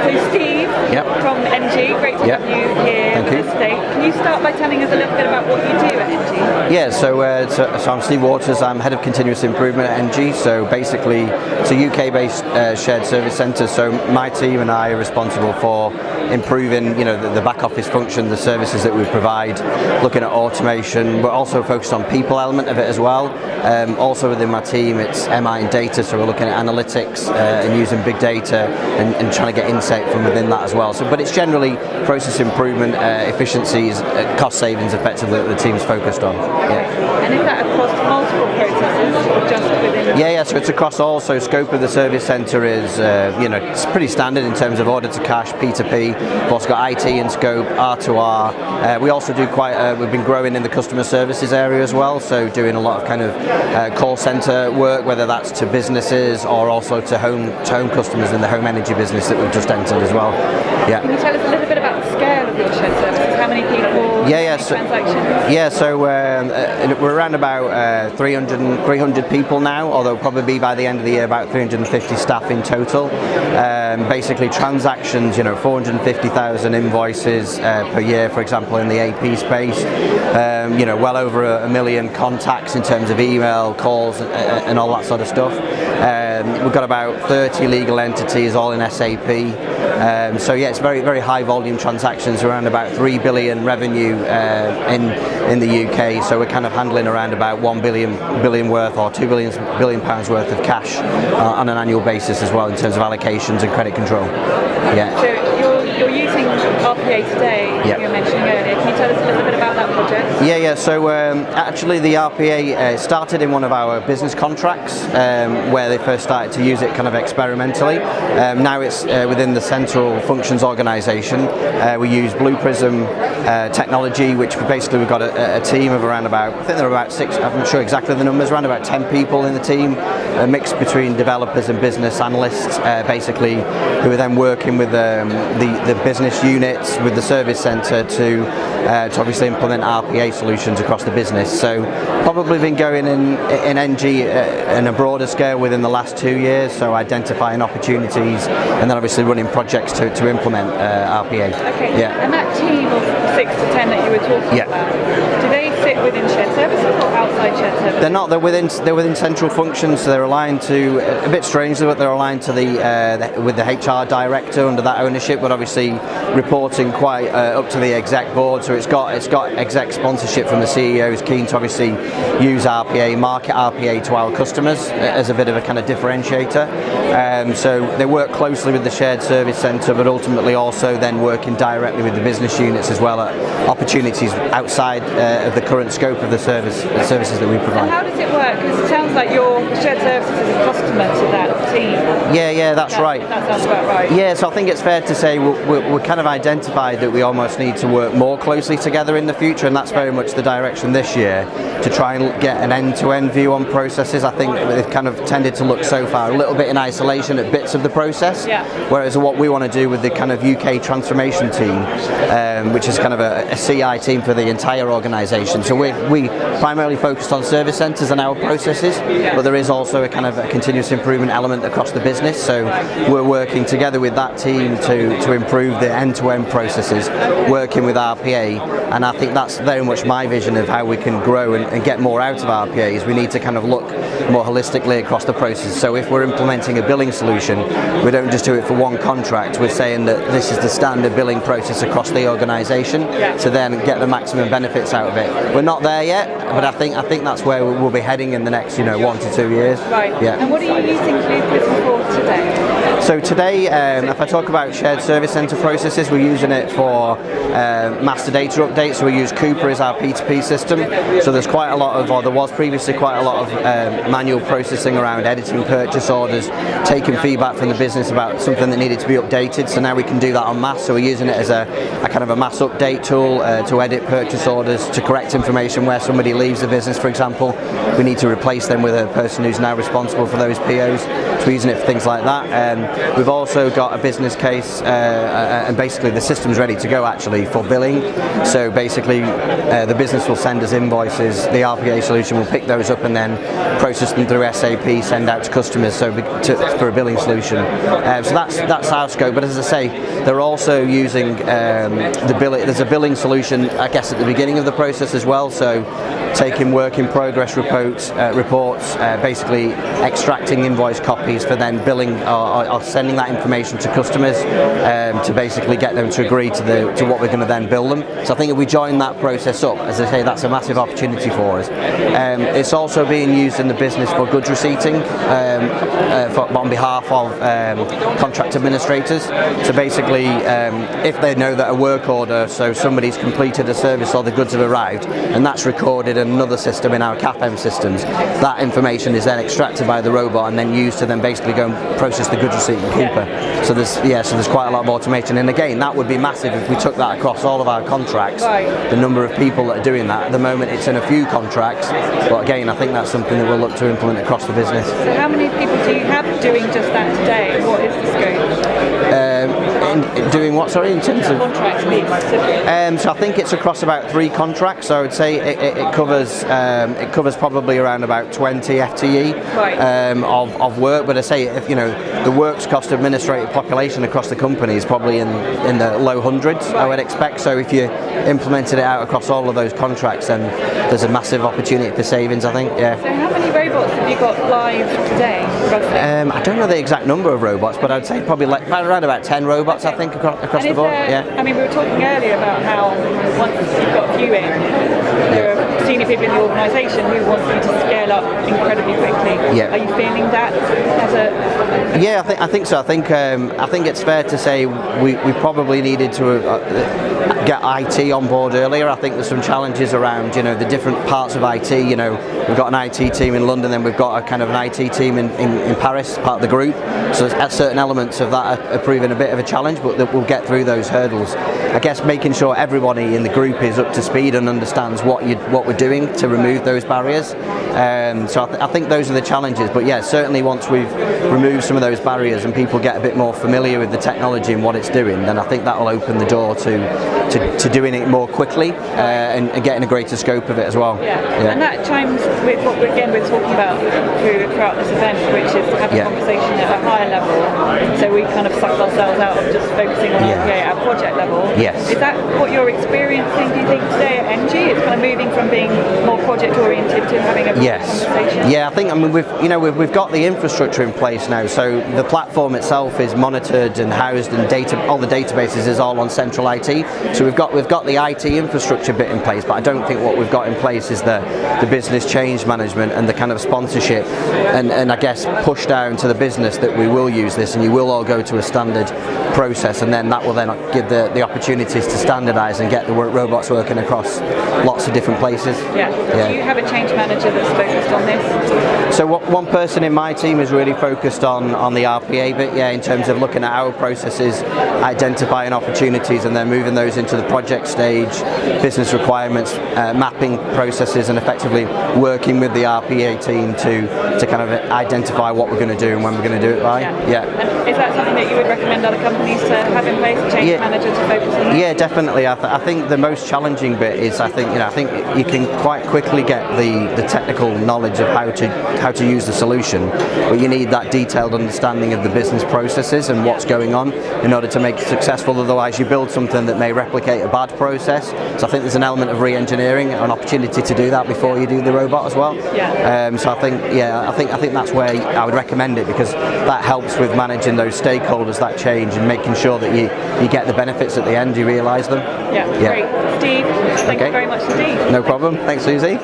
So Steve from Engie, great to have you here with us today. Can you start by telling us a little bit about what you do at Engie? Yeah, so I'm Steve Waters. I'm head of continuous improvement at Engie. So basically, it's a UK-based shared service centre. So my team and I are responsible for improving, the back office function, the services that we provide, looking at automation. We're also focused on people element of it as well. Also within my team, it's MI and data. So we're looking at analytics and using big data and trying to get insight from within that as well. So, but it's generally process improvement, efficiencies, cost savings, effectively that the team's focused on. And is that across multiple processes or just within? Yeah, so it's across all. So scope of the service centre is, it's pretty standard in terms of order to cash, P2P. We've also got IT in scope, R2R. We also do we've been growing in the customer services area as well. So doing a lot of kind of call centre work, whether that's to businesses or also to home customers in the home energy business that we've just entered as well. Yeah. Can you tell us a little bit about the scale of your shared services? How many people? Transactions? Yeah, so we're around about 300 people now, although probably by the end of the year about 350 staff in total. Basically transactions, 450,000 invoices per year, for example, in the AP space. Well over a million contacts in terms of email, calls, and all that sort of stuff. We've got about 30 legal entities, all in SAP. So yeah, it's very, very high volume transactions, around about 3 billion revenue in the UK. So we're kind of handling around about 1 billion worth or 2 billion pounds worth of cash on an annual basis as well in terms of allocations and credit control. Yeah. So you're using RPA today, you were mentioning earlier. Can you tell us a little bit about that project? Yeah. So actually the RPA started in one of our business contracts where they first started to use it kind of experimentally. Now it's within the central functions organisation. We use Blue Prism technology, which basically we've got a team of around about, I think there are about 6, I'm not sure exactly the numbers, around about 10 people in the team, a mix between developers and business analysts, basically, who are then working with the business units, with the service centre to obviously implement RPA solutions across the business. So probably been going in Engie in a broader scale within the last 2 years, so identifying opportunities and then obviously running projects to implement RPA. Okay, and that team of 6 to 10 that you were talking about, do they sit within shared services or outside shared services? They're not, they're within central functions, so they're aligned to, a bit strangely, but they're aligned to with the HR director under that ownership, but obviously reporting quite up to the exec board, so it's got exec sponsorship from the CEO who's keen to obviously use RPA, market RPA to our customers as a bit of a kind of differentiator. So they work closely with the shared service centre, but ultimately also then working directly with the business units as well at opportunities outside of the current scope of the services that we provide. And how does it work? Because it sounds like your shared services is a customer to that team. Yeah, that's right. That sounds about right. Yeah, so I think it's fair to say we're kind of identified that we almost need to work more closely together in the future, and that's very much the direction this year, to try and get an end-to-end view on processes. I think they've kind of tended to look so far a little bit in isolation at bits of the process, whereas what we want to do with the kind of UK transformation team, which is kind of a CI team for the entire organisation. So we primarily focused on service centres and our processes, but there is also a kind of a continuous improvement element across the business. So we're working together with that team to improve the end-to-end processes, working with RPA, and I think that's very much my vision of how we can grow and get more out of RPA. Is we need to kind of look more holistically across the process. So if we're implementing a billing solution, we don't just do it for one contract. We're saying that this is the standard billing process across the organisation, to then get the maximum benefits out of it. We're not there yet, but I think that's where we'll be heading in the next 1 to 2 years. Right. Yeah. And what are you using Blue Prism for today? So today, if I talk about shared service centre processes, we're using it for master data updates. So we use Coupa as our P2P system. So there's quite a lot of, or there was previously quite a lot of manual processing around editing purchase orders, taking feedback from the business about something that needed to be updated. So now we can do that en masse. So we're using it as a kind of a mass update tool to edit purchase orders, to correct information where somebody leaves the business, for example. We need to replace them with a person who's now responsible for those POs. So So we're using it for things like that. We've also got a business case, and basically the system's ready to go actually for billing. So basically the business will send us invoices, the RPA solution will pick those up and then process them through SAP, send out to customers for a billing solution. So that's our scope, but as I say, they're also using there's a billing solution, I guess, at the beginning of the process as well, so taking work in progress reports, basically extracting invoice copies for then billing or sending that information to customers to basically get them to agree to what we're going to then bill them. So I think if we join that process up, as I say, that's a massive opportunity for us. It's also being used in the business for goods receipting on behalf of contract administrators. So basically, if they know that a work order, so somebody's completed a service or the goods have arrived, and that's recorded in another system in our CAPM systems, that information is then extracted by the robot and then used to then basically go and process the goods receipt in Coupa. So there's quite a lot of automation, and again, that would be massive if we took that across all of our contracts. The number of people that are doing that at the moment, it's in a few contracts, but again, I think that's something that we'll look to implement across the business. So how many people do you have doing just that today? What is the scope? Doing what, sorry, in terms of contracts? So I think it's across about 3 contracts. So I would say it covers probably around about 20 FTE of work. But I say, if the works cost administrative population across the company is probably in the low hundreds, I would expect. So if you implemented it out across all of those contracts, then there's a massive opportunity for savings, I think. Yeah. So how many robots have you got live today, roughly? I don't know the exact number of robots, but I'd say probably around about 10 robots, I think, across the board. I mean, we were talking earlier about how once you've got a few in, there are senior people in the organisation who want you to scale up incredibly quickly. Yeah. Are you feeling that as a... Yeah, I think so. I think it's fair to say we probably needed to get IT on board earlier. I think there's some challenges around the different parts of IT. We've got an IT team in London, then we've got a kind of an IT team in Paris, part of the group. So certain elements of that are proving a bit of a challenge, but we'll get through those hurdles. I guess making sure everybody in the group is up to speed and understands what we're doing to remove those barriers. So I think those are the challenges. But yeah, certainly once we've removed some of those barriers and people get a bit more familiar with the technology and what it's doing, then I think that will open the door to doing it more quickly and getting a greater scope of it as well. Yeah. And that chimes with what we're talking about throughout this event, which is to have a conversation at a higher level. So we kind of sucked ourselves out of just focusing on RPA at project level. Yes. Is that what you're experiencing, do you think, today at Engie? It's kind of moving from being more project oriented to having a conversation? Yeah, I think we've got the infrastructure in place now, so the platform itself is monitored and housed, and all the databases is all on central IT. So we've got the IT infrastructure bit in place, but I don't think what we've got in place is the business change management and the kind of sponsorship and I guess push down to the business that we will use this and you will all go to a standard process, and then that will then give the opportunities to standardise and get the robots working across lots of different places. Yeah. Do you have a change manager that's focused on this? So one person in my team is really focused on the RPA bit, in terms of looking at our processes, identifying opportunities and then moving those into the project stage, business requirements, mapping processes, and effectively working with the RPA team to kind of identify what we're going to do and when we're going to do it by. Yeah. And is that something that you would recommend other companies to have in place, a change manager to focus on that? Yeah, definitely. I think the most challenging bit is I think you can quite quickly get the technical knowledge of how to use the solution, but you need that detailed understanding of the business processes and what's going on in order to make it successful. Otherwise, you build something that may replicate a bad process. So I think there's an element of re-engineering, an opportunity to do that before you do the robot as well. Yeah. So I think that's where I would recommend it, because that helps with managing those stakeholders, that change, and making sure that you get the benefits at the end, you realise them. Yeah. Great. Steve, thank you very much indeed. No problem. Thanks, Susie.